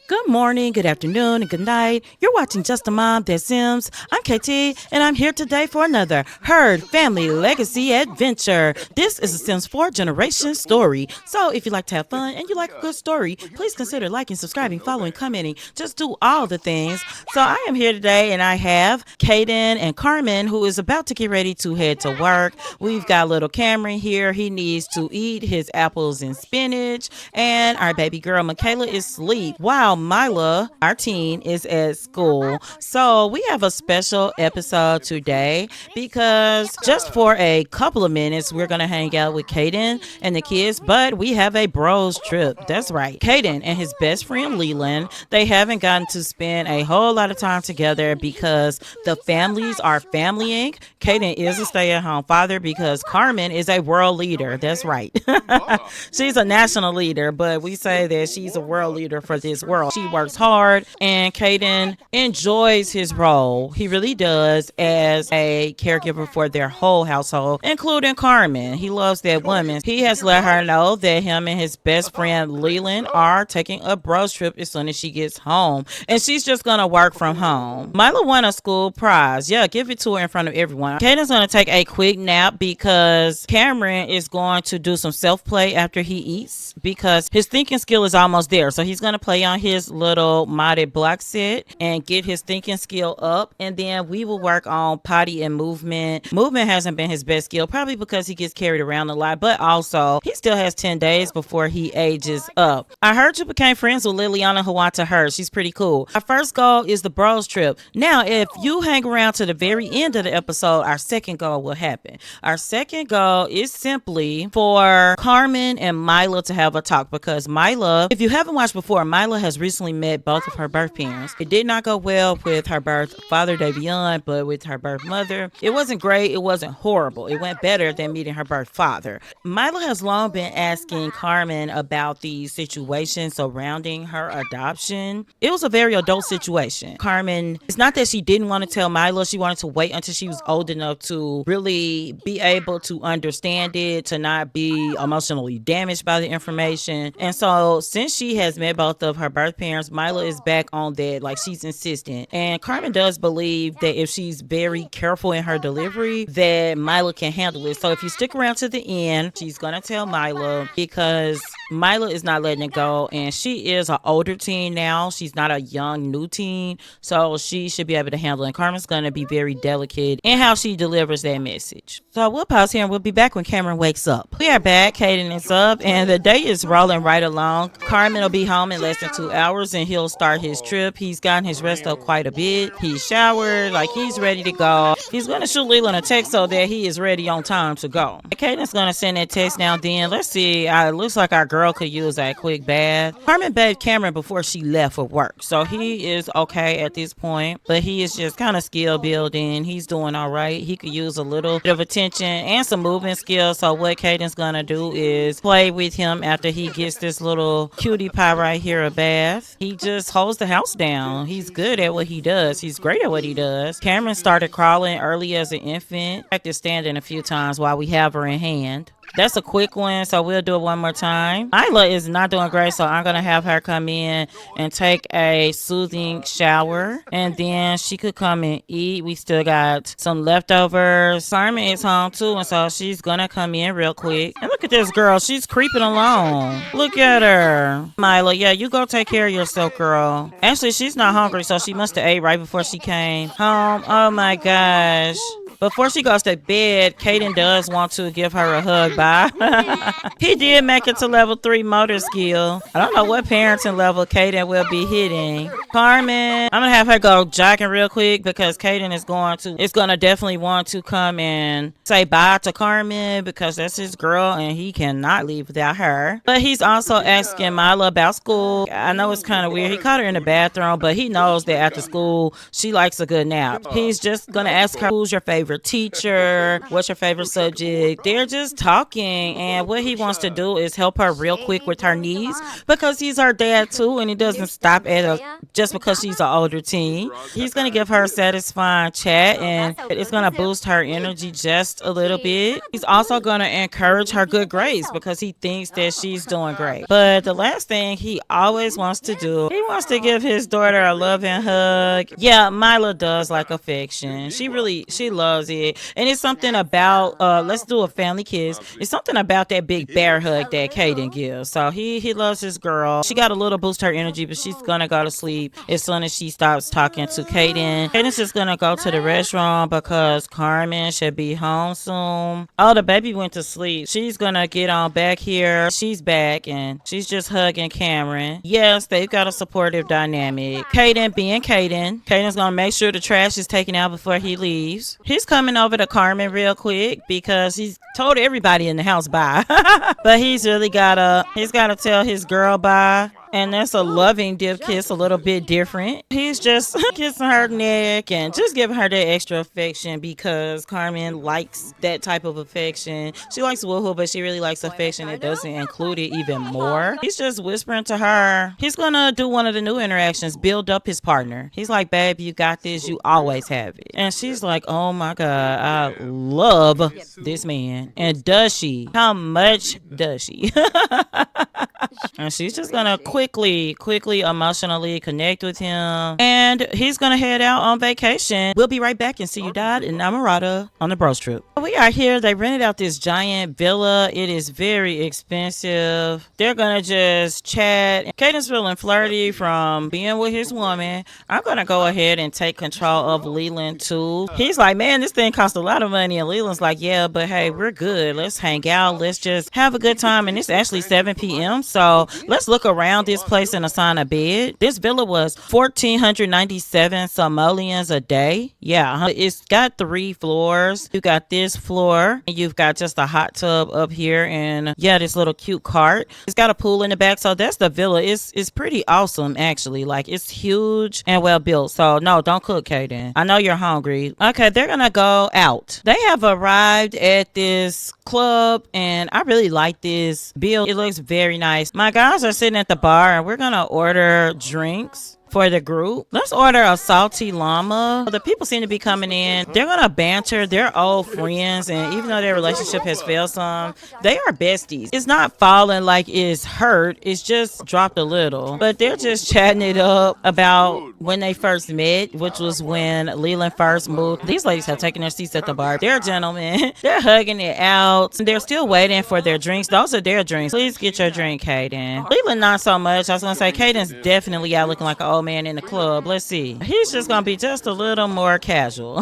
Good morning, good afternoon, and good night. You're watching Justamomthatsims. I'm KT, and I'm here today for another Herd Family Legacy Adventure. This is a Sims 4 generation story. So if you like to have fun and you like a good story, please consider liking, subscribing, following, commenting. Just do all the things. So I am here today, and I have Caiden and Carmen, who is about to get ready to head to work. We've got little Cameron here. He needs to eat his apples and spinach. And our baby girl, Myla, is asleep. Wow. Myla, our teen, is at school. So we have a special episode today because just for a couple of minutes, we're going to hang out with Caiden and the kids, but we have a bros trip. That's right. Caiden and his best friend, Leland, they haven't gotten to spend a whole lot of time together because the families are familying. Caiden is a stay-at-home father because Carmen is a world leader. That's right. She's a national leader, but we say that she's a world leader for this world. She works hard, and Caiden enjoys his role. He really does as a caregiver for their whole household, including Carmen. He loves that woman. He has let her know that him and his best friend Leland are taking a bros trip as soon as she gets home, and she's just gonna work from home. Myla won a school prize. Yeah, give it to her in front of everyone. Caiden's gonna take a quick nap because Cameron is going to do some self-play after he eats because his thinking skill is almost there. So he's gonna play on his little modded block set and get his thinking skill up, and then we will work on potty and movement. Movement hasn't been his best skill, probably because he gets carried around a lot, but also he still has 10 days before he ages up. I heard you became friends with Liliana, who wants to her. She's pretty cool. Our first goal is the bros trip. Now if you hang around to the very end of the episode, our second goal will happen. Our second goal is simply for Carmen and Myla to have a talk, because Myla, if you haven't watched before, Myla has recently met both of her birth parents. It did not go well with her birth father, Davion, but with her birth mother, it wasn't great. It wasn't horrible. It went better than meeting her birth father. Myla has long been asking Carmen about the situation surrounding her adoption. It was a very adult situation. Carmen, it's not that she didn't want to tell Myla. She wanted to wait until she was old enough to really be able to understand it, to not be emotionally damaged by the information. And so since she has met both of her birth parents, Myla is back on that. Like, she's insistent. And Carmen does believe that if she's very careful in her delivery, that Myla can handle it. So if you stick around to the end, she's going to tell Myla, because Myla is not letting it go. And she is an older teen now. She's not a young, new teen. So she should be able to handle it. And Carmen's going to be very delicate in how she delivers that message. So we'll pause here and we'll be back when Cameron wakes up. We are back. Caiden is up and the day is rolling right along. Carmen will be home in less than 2 hours and he'll start his trip. He's gotten his rest up quite a bit. He's showered, like he's ready to go. He's going to shoot Leland a text so that he is ready on time to go. Caiden's going to send that text now. Then let's see. It looks like our girl could use a quick bath. Carmen bathed Cameron before she left for work, so he is okay at this point, but he is just kind of skill building. He's doing all right. He could use a little bit of attention and some movement skills. So what Caiden's going to do is play with him after he gets this little cutie pie right here a bath. He just holds the house down. He's good at what he does. He's great at what he does. Cameron started crawling early as an infant. Practiced standing a few times while we have her in hand. That's a quick one, so we'll do it one more time. Myla is not doing great, so I'm going to have her come in and take a soothing shower, and then she could come and eat. We still got some leftovers. Carmen is home too, and so she's going to come in real quick. And look at this girl. She's creeping along. Look at her. Myla, yeah, you go take care of yourself, girl. Actually, she's not hungry, so she must have ate right before she came home. Oh my gosh. Before she goes to bed, Caiden does want to give her a hug. Bye. He did make it to level 3 motor skill. I don't know what parenting level Caiden will be hitting. Carmen, I'm going to have her go jogging real quick because Caiden is going to definitely want to come and say bye to Carmen because that's his girl and he cannot leave without her. But he's also asking Myla about school. I know it's kind of weird. He caught her in the bathroom, but he knows that after school, she likes a good nap. He's just going to ask her, who's your favorite favorite teacher? What's your favorite subject? They're just talking, and what he wants to do is help her real quick with her needs because he's her dad too, and he doesn't stop at just because she's an older teen. He's gonna give her a satisfying chat, and it's gonna boost her energy just a little bit. He's also gonna encourage her good grades because he thinks that she's doing great. But the last thing he always wants to do, he wants to give his daughter a loving hug. Yeah, Myla does like affection. She loves it. And it's something about, let's do a family kiss. It's something about that big bear hug that Caiden gives. So he loves his girl. She got a little boost her energy, but she's gonna go to sleep as soon as she stops talking to Caiden. Caiden's just gonna go to the restroom because Carmen should be home soon. Oh, the baby went to sleep. She's gonna get on back here. She's back and she's just hugging Cameron. Yes, they've got a supportive dynamic. Caiden being Caiden. Caiden's gonna make sure the trash is taken out before he leaves. He's coming over to Carmen real quick because he's told everybody in the house bye. But he's gotta tell his girl bye. And that's a loving dip kiss, a little bit different. He's just kissing her neck and just giving her that extra affection because Carmen likes that type of affection. She likes woohoo, but she really likes affection. It doesn't include it even more. He's just whispering to her. He's gonna do one of the new interactions, build up his partner. He's like, babe, you got this. You always have it. And she's like, oh my God, I love this man. And does she? How much does she? And she's just gonna quickly emotionally connect with him, and he's gonna head out on vacation. We'll be right back and see you dad in Namarata on the bros trip. We are here. They rented out this giant villa. It is very expensive. They're gonna just chat. Caiden's feeling flirty from being with his woman. I'm gonna go ahead and take control of Leland too. He's like, man, this thing costs a lot of money, and Leland's like, yeah, but hey, we're good. Let's hang out. Let's just have a good time. And it's actually 7 p.m. So let's look around this place and assign a bed. This villa was 1,497 simoleons a day. Yeah, it's got 3 floors. You got this floor, and you've got just a hot tub up here, and yeah, this little cute cart. It's got a pool in the back, so that's the villa. It's pretty awesome, actually. Like, it's huge and well built. So no, don't cook, Caiden. I know you're hungry. Okay, they're gonna go out. They have arrived at this club, and I really like this build. It looks very nice. My guys are sitting at the bar, and we're gonna order drinks for the group. Let's order a salty llama. The people seem to be coming in. They're gonna banter. They're old friends, and even though their relationship has failed some, they are besties. It's not falling like it's hurt. It's just dropped a little. But they're just chatting it up about when they first met, which was when Leland first moved. These ladies have taken their seats at the bar. They're gentlemen. They're hugging it out. They're still waiting for their drinks. Those are their drinks. Please get your drink, Caiden. Leland, not so much. I was gonna say Caiden's definitely out looking like an old man in the club. Let's see. He's just gonna be just a little more casual.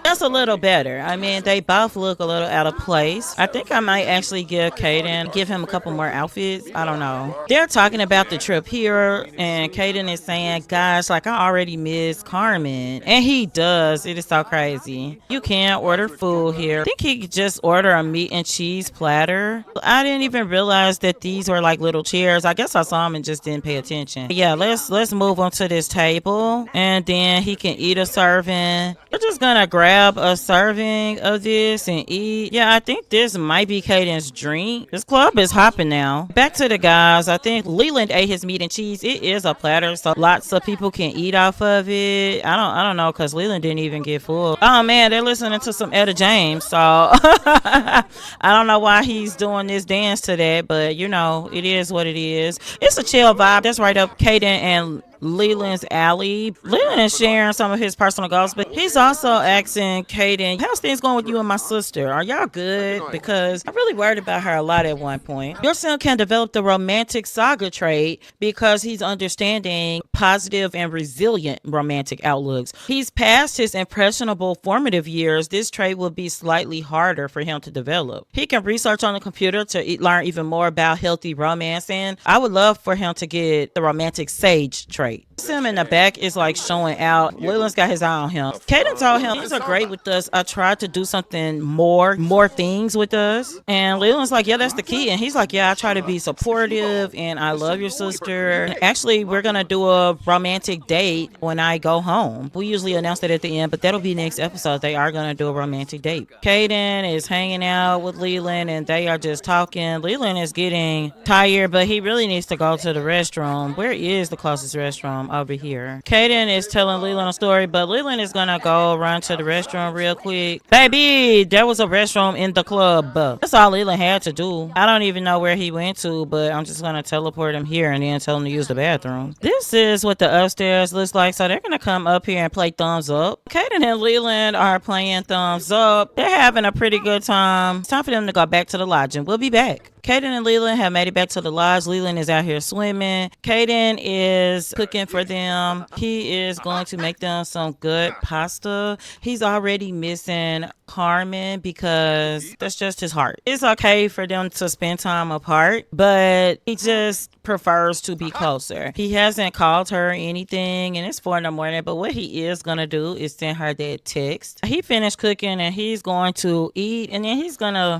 Just a little better. I mean, they both look a little out of place. I think I might actually give him a couple more outfits. I don't know. They're talking about the trip here, and Caiden is saying, gosh, like, I already miss Carmen. And he does. It is so crazy. You can't order food here. I think he could just order a meat and cheese platter. I didn't even realize that these were like little chairs. I guess I saw them and just didn't pay attention. But yeah, let's move on to this table, and then he can eat a serving. We're just gonna grab a serving of this and eat. Yeah, I think this might be Caiden's drink. This club is hopping now. Back to the guys. I think Leland ate his meat and cheese. It is a platter, so lots of people can eat off of it. I don't know, because Leland didn't even get full. Oh man, they're listening to some Etta James, so I don't know why he's doing this dance to that, but you know, it is what it is. It's a chill vibe. That's right up Caiden and Leland's alley. Leland is sharing some of his personal goals, but he's also asking Caiden, how's things going with you and my sister? Are y'all good? Because I'm really worried about her a lot at one point. Your son can develop the romantic saga trait because he's understanding positive and resilient romantic outlooks. He's past his impressionable formative years. This trait will be slightly harder for him to develop. He can research on the computer to learn even more about healthy romance, and I would love for him to get the romantic sage trait. great. Sim in the back is like showing out. Leland's got his eye on him. Caiden told him, things are great with us. I tried to do something more things with us. And Leland's like, yeah, that's the key. And he's like, yeah, I try to be supportive and I love your sister. Actually, we're going to do a romantic date when I go home. We usually announce that at the end, but that'll be next episode. They are going to do a romantic date. Caiden is hanging out with Leland and they are just talking. Leland is getting tired, but he really needs to go to the restroom. Where is the closest restroom? Over here. Caiden is telling Leland a story, but Leland is gonna go run to the restroom real quick. Baby, there was a restroom in the club. That's all Leland had to do. I don't even know where he went to, but I'm just gonna teleport him here and then tell him to use the bathroom. This is what the upstairs looks like, so they're gonna come up here and play thumbs up. Caiden and Leland are playing thumbs up. They're having a pretty good time. It's time for them to go back to the lodge, and we'll be back. Caiden and Leland have made it back to the lodge. Leland is out here swimming. Caiden is cooking for them. He is going to make them some good pasta. He's already missing Carmen because that's just his heart. It's okay for them to spend time apart, but he just prefers to be closer. He hasn't called her anything, and it's 4 a.m, but what he is going to do is send her that text. He finished cooking, and he's going to eat, and then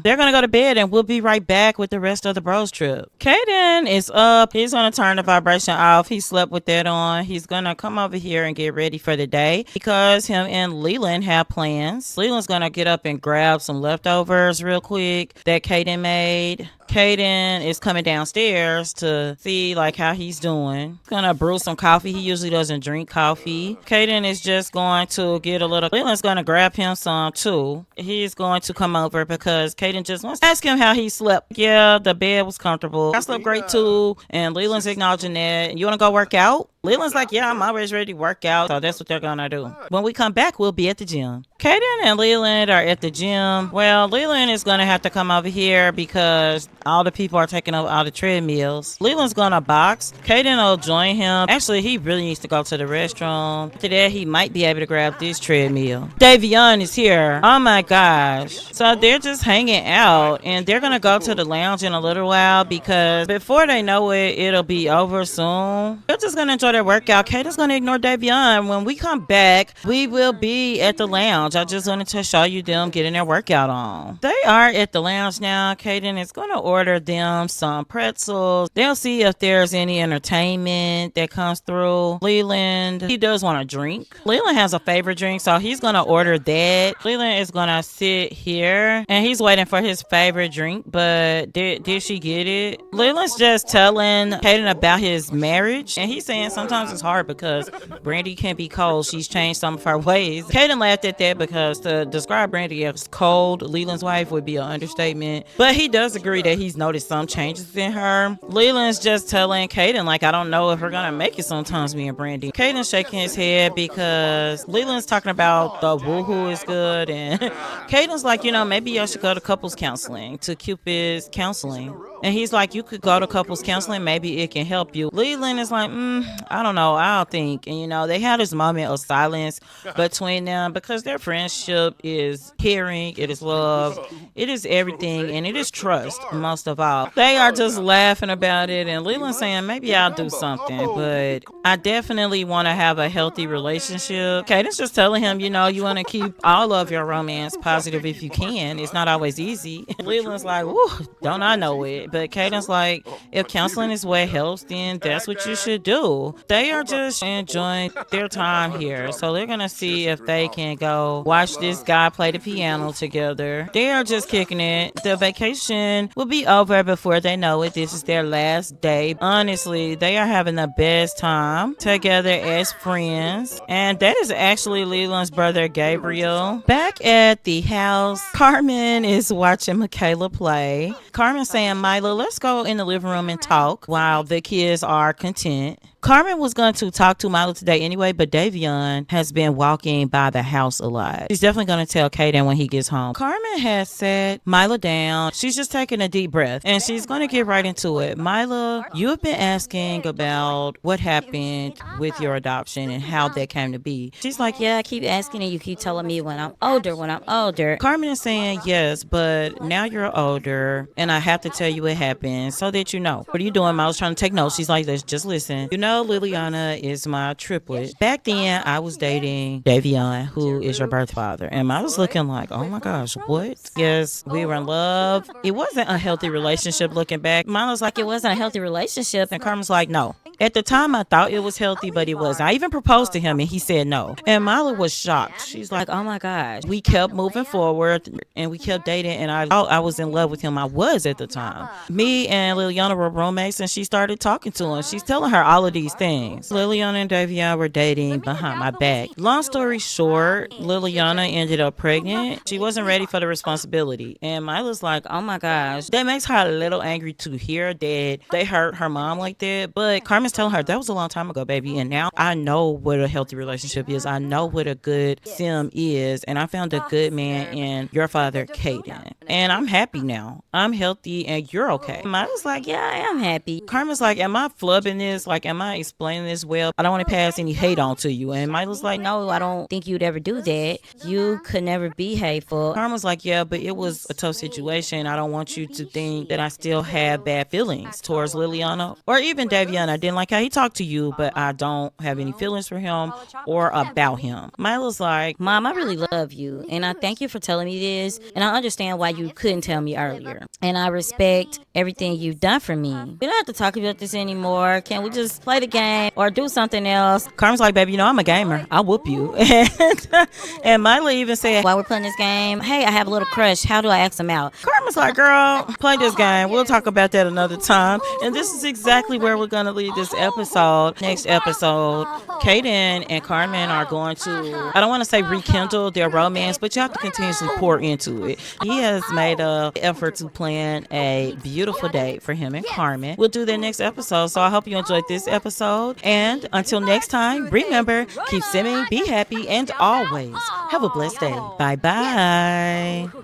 they're going to go to bed, and we'll be right back with the rest of the bros trip. Caiden is up. He's going to turn the vibration off. He slept with that on. He's going to come over here and get ready for the day because him and Leland have plans. Leland's going to get up and grab some leftovers real quick that Caiden made. Caiden is coming downstairs to see like how he's doing. He's gonna brew some coffee. He usually doesn't drink coffee. Caiden is just going to get a little. Leland's gonna grab him some too. He's going to come over because Caiden just wants to ask him how he slept. Yeah, the bed was comfortable. I slept great too. And Leland's acknowledging that. You wanna go work out? Leland's like, yeah, I'm always ready to work out. So that's what they're gonna do. When we come back, we'll be at the gym. Caiden and Leland are at the gym. Well, Leland is gonna have to come over here because all the people are taking over all the treadmills. Leland's gonna box. Caiden will join him. Actually, he really needs to go to the restroom. After that, he might be able to grab this treadmill. Davion is here. Oh my gosh. So they're just hanging out and they're gonna go to the lounge in a little while because before they know it, it'll be over soon. They're just gonna enjoy their workout. Caiden's gonna ignore Davion. When we come back, we will be at the lounge. I just wanted to show you them getting their workout on. They are at the lounge now. Caiden is gonna order them some pretzels. They'll see if there's any entertainment that comes through. Leland, he does want a drink. Leland has a favorite drink, so he's gonna order that. Leland is gonna sit here and he's waiting for his favorite drink, but did she get it? Leland's just telling Caiden about his marriage and he's saying sometimes it's hard because Brandy can be cold. She's changed some of her ways. Caiden laughed at that because to describe Brandy as cold, Leland's wife, would be an understatement. But he does agree that he's noticed some changes in her. Leland's just telling Caiden, like, I don't know if we're gonna make it sometimes, me and Brandy. Caiden's shaking his head because Leland's talking about the woohoo is good, and Caiden's like, you know, maybe I should go to couples counseling, to Cupid's counseling. And he's like, you could go to couples counseling, maybe it can help you. Leland is like, I don't know, I don't think. And you know, they had this moment of silence between them because their friendship is caring, it is love, it is everything, and it is trust, most of all. They are just laughing about it, and Leland saying, maybe I'll do something, but I definitely want to have a healthy relationship. Caiden's just telling him, you know, you want to keep all of your romance positive if you can. It's not always easy. Leland's like, woo, don't I know it? But Caiden's like, if counseling is what helps, then that's what you should do. They are just enjoying their time here, so they're gonna see if they can go watch this guy play the piano together. They are just kicking it. The vacation will be over before they know it. This is their last day. Honestly, they are having the best time together as friends. And that is actually Leland's brother, Gabriel. Back at the house, Carmen is watching Michaela play. Carmen saying, Myla, let's go in the living room and talk while the kids are content. Carmen was going to talk to Myla today anyway, but Davion has been walking by the house a lot. She's definitely going to tell Caiden when he gets home. Carmen has set Myla down. She's just taking a deep breath, and she's going to get right into it. Myla, you have been asking about what happened with your adoption and how that came to be. She's like, Yeah, I keep asking and you keep telling me when I'm older. Carmen is saying, yes, but now you're older, and I have to tell you what happened so that you know. What are you doing? Myla's trying to take notes. She's like, let's just listen. You know, know Liliana is my triplet. Back then, I was dating Davion, who is your birth father. And I was looking like, oh my gosh, what? Yes, we were in love. It wasn't a healthy relationship looking back. Mine was like, It wasn't a healthy relationship. and Carmen's like, no. At the time, I thought it was healthy, but it wasn't. I even proposed to him, and he said no. And Myla was shocked. She's like, Like, oh my gosh. we kept moving forward, and we kept dating, and I thought I was in love with him. I was at the time. Me and Liliana were roommates, and she started talking to him. She's telling her all of these things. Liliana and Davion were dating behind my back. Long story short, Liliana ended up pregnant. She wasn't ready for the responsibility. And Myla's like, oh my gosh. That makes her a little angry to hear that they hurt her mom like that. But Carmen's telling her, that was a long time ago, baby. And now I know what a healthy relationship is. I know what a good sim is. And I found a good man in your father, Caiden. And I'm happy now. I'm healthy and you're okay. Myla's like, Yeah, I am happy. Carmen's like, am I flubbing this? Like, am I explaining this well? I don't want to pass any hate on to you. And Myla's like, no. No, I don't think you'd ever do that. You could never be hateful. Carmen's like, yeah, but it was a tough situation. I don't want you to think that I still have bad feelings towards Liliana or even Davion. I didn't like how he talked to you, but I don't have any feelings for him or about him. Myla's like, Mom, I really love you, and I thank you for telling me this, and I understand why you couldn't tell me earlier. And I respect everything you've done for me. We don't have to talk about this anymore. Can we just play the game or do something else? Carmen's like, baby, you know I'm a gamer. I'll whoop you. And Myla even said, While we're playing this game, hey, I have a little crush. How do I ask him out? Carmen's like, girl, play this game. We'll talk about that another time. And this is exactly where we're going to leave this episode. Next episode, Caiden and Carmen are going to, I don't want to say rekindle their romance, but you have to continuously pour into it. He has made an effort to plan a beautiful date for him and Carmen. We'll do that next episode. So I hope you enjoyed this episode. And until next time, remember, keep simming, be happy, and always have a blessed day. Bye-bye.